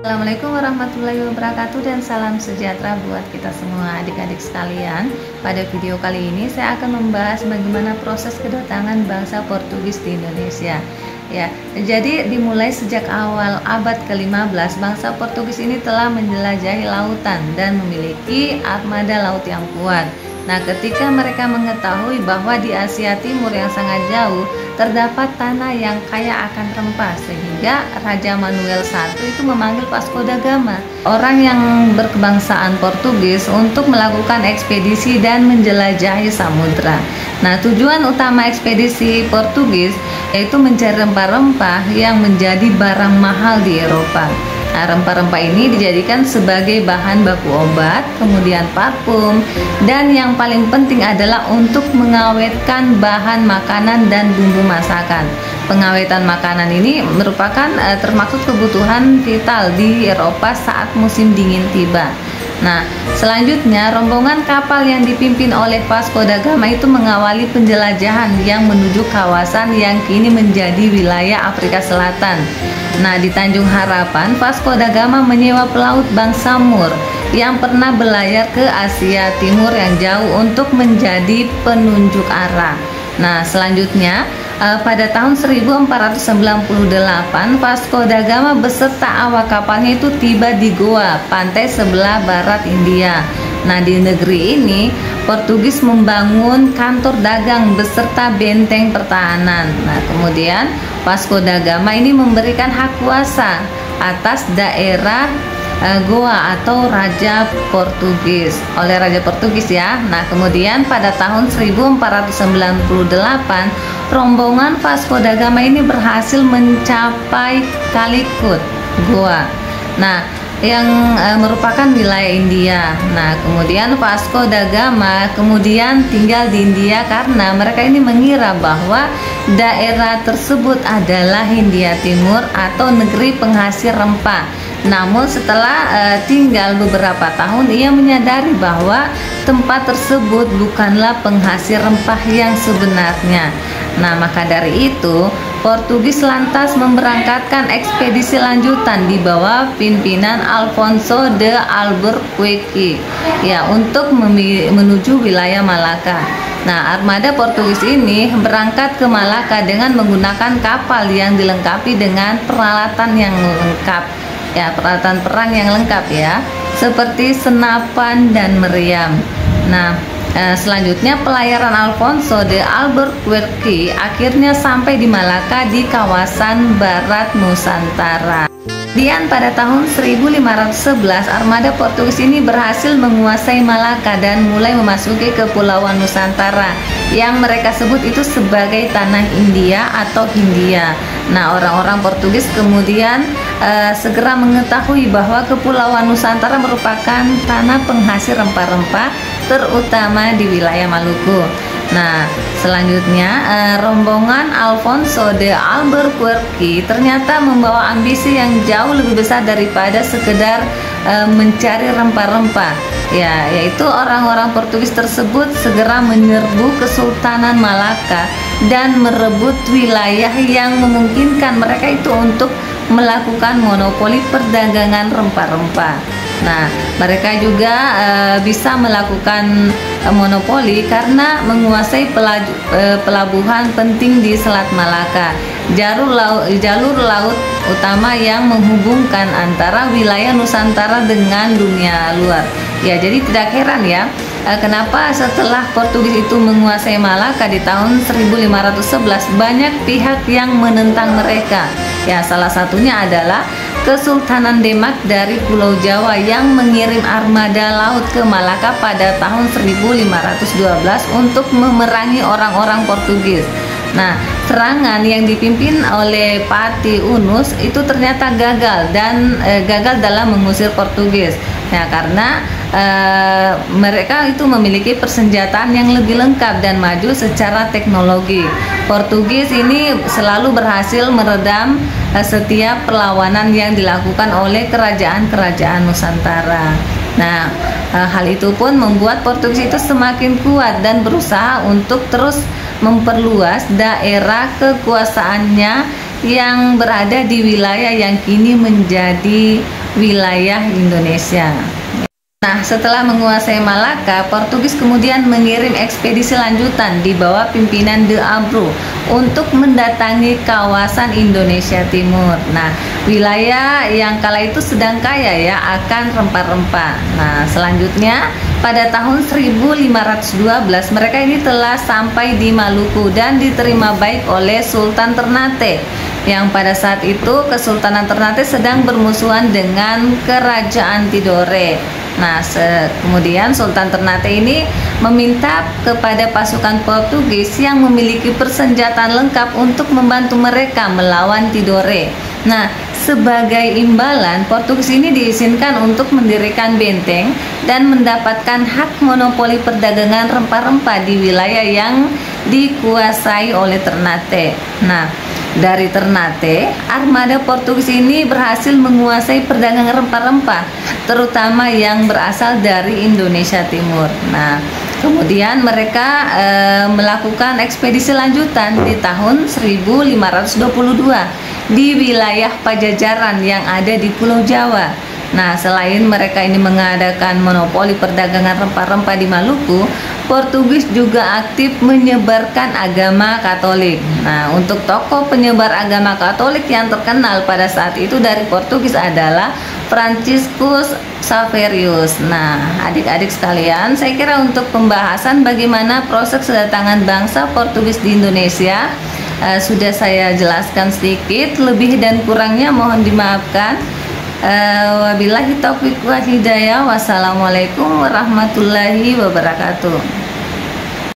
Assalamualaikum warahmatullahi wabarakatuh dan salam sejahtera buat kita semua adik-adik sekalian. Pada video kali ini saya akan membahas bagaimana proses kedatangan bangsa Portugis di Indonesia. Ya, jadi dimulai sejak awal abad ke-15 bangsa Portugis ini telah menjelajahi lautan dan memiliki armada laut yang kuat. Nah, ketika mereka mengetahui bahwa di Asia Timur yang sangat jauh terdapat tanah yang kaya akan rempah, sehingga Raja Manuel I itu memanggil Vasco da Gama, orang yang berkebangsaan Portugis, untuk melakukan ekspedisi dan menjelajahi samudra. Nah, tujuan utama ekspedisi Portugis yaitu mencari rempah-rempah yang menjadi barang mahal di Eropa. Nah, rempah-rempah ini dijadikan sebagai bahan baku obat, kemudian parfum, dan yang paling penting adalah untuk mengawetkan bahan makanan dan bumbu masakan. Pengawetan makanan ini merupakan termasuk kebutuhan vital di Eropa saat musim dingin tiba. Nah, selanjutnya rombongan kapal yang dipimpin oleh Vasco da Gama itu mengawali penjelajahan yang menuju kawasan yang kini menjadi wilayah Afrika Selatan. Nah, di Tanjung Harapan, Vasco da Gama menyewa pelaut bangsa Moor yang pernah berlayar ke Asia Timur yang jauh untuk menjadi penunjuk arah. Nah, selanjutnya pada tahun 1498 Vasco da Gama beserta awak kapalnya itu tiba di Goa, pantai sebelah barat India. Nah, di negeri ini Portugis membangun kantor dagang beserta benteng pertahanan. Nah, kemudian Vasco da Gama ini memberikan hak kuasa atas daerah Goa atau Raja Portugis oleh Raja Portugis ya. Nah, kemudian pada tahun 1498 rombongan Vasco da Gama ini berhasil mencapai Calicut, Goa. Nah, yang merupakan wilayah India. Nah, kemudian Vasco da Gama kemudian tinggal di India karena mereka ini mengira bahwa daerah tersebut adalah Hindia Timur atau negeri penghasil rempah. Namun setelah tinggal beberapa tahun, ia menyadari bahwa tempat tersebut bukanlah penghasil rempah yang sebenarnya. Nah, maka dari itu Portugis lantas memberangkatkan ekspedisi lanjutan di bawah pimpinan Alfonso de Albuquerque ya, untuk menuju wilayah Malaka. Nah, armada Portugis ini berangkat ke Malaka dengan menggunakan kapal yang dilengkapi dengan peralatan yang lengkap ya, peralatan perang yang lengkap ya, seperti senapan dan meriam. Nah, selanjutnya pelayaran Alfonso de Albuquerque akhirnya sampai di Malaka di kawasan barat Nusantara. Kemudian pada tahun 1511 armada Portugis ini berhasil menguasai Malaka dan mulai memasuki kepulauan Nusantara yang mereka sebut itu sebagai tanah India atau Hindia. Nah, orang-orang Portugis kemudian segera mengetahui bahwa kepulauan Nusantara merupakan tanah penghasil rempah-rempah terutama di wilayah Maluku. Nah, selanjutnya rombongan Alfonso de Albuquerque ternyata membawa ambisi yang jauh lebih besar daripada sekedar mencari rempah-rempah ya, yaitu orang-orang Portugis tersebut segera menyerbu Kesultanan Malaka dan merebut wilayah yang memungkinkan mereka itu untuk melakukan monopoli perdagangan rempah-rempah. Nah, mereka juga bisa melakukan monopoli karena menguasai pelabuhan penting di Selat Malaka, jalur laut utama yang menghubungkan antara wilayah Nusantara dengan dunia luar. Ya, jadi tidak heran ya, kenapa setelah Portugis itu menguasai Malaka di tahun 1511 banyak pihak yang menentang mereka. Ya, salah satunya adalah Kesultanan Demak dari Pulau Jawa yang mengirim armada laut ke Malaka pada tahun 1512 untuk memerangi orang-orang Portugis. Nah, serangan yang dipimpin oleh Pati Unus itu ternyata gagal dalam mengusir Portugis. Ya, karena mereka itu memiliki persenjataan yang lebih lengkap dan maju secara teknologi. Portugis ini selalu berhasil meredam setiap perlawanan yang dilakukan oleh kerajaan-kerajaan Nusantara. Nah, hal itu pun membuat Portugis itu semakin kuat dan berusaha untuk terus memperluas daerah kekuasaannya yang berada di wilayah yang kini menjadi wilayah Indonesia. Nah, setelah menguasai Malaka, Portugis kemudian mengirim ekspedisi lanjutan di bawah pimpinan De Abreu untuk mendatangi kawasan Indonesia Timur. Nah, wilayah yang kala itu sedang kaya ya akan rempah-rempah. Nah, selanjutnya pada tahun 1512 mereka ini telah sampai di Maluku dan diterima baik oleh Sultan Ternate, yang pada saat itu Kesultanan Ternate sedang bermusuhan dengan Kerajaan Tidore. Nah, kemudian Sultan Ternate ini meminta kepada pasukan Portugis yang memiliki persenjataan lengkap untuk membantu mereka melawan Tidore. Nah, sebagai imbalan, Portugis ini diizinkan untuk mendirikan benteng dan mendapatkan hak monopoli perdagangan rempah-rempah di wilayah yang dikuasai oleh Ternate. Nah, dari Ternate, armada Portugis ini berhasil menguasai perdagangan rempah-rempah, terutama yang berasal dari Indonesia Timur. Nah, kemudian mereka melakukan ekspedisi lanjutan di tahun 1522 di wilayah Pajajaran yang ada di Pulau Jawa. Nah, selain mereka ini mengadakan monopoli perdagangan rempah-rempah di Maluku, Portugis juga aktif menyebarkan agama Katolik. Nah, untuk tokoh penyebar agama Katolik yang terkenal pada saat itu dari Portugis adalah Franciscus Xaverius. Nah, adik-adik sekalian, saya kira untuk pembahasan bagaimana proses kedatangan bangsa Portugis di Indonesia sudah saya jelaskan sedikit, lebih dan kurangnya mohon dimaafkan. Wabillahi taufiq wa hidayah. Wassalamualaikum warahmatullahi wabarakatuh.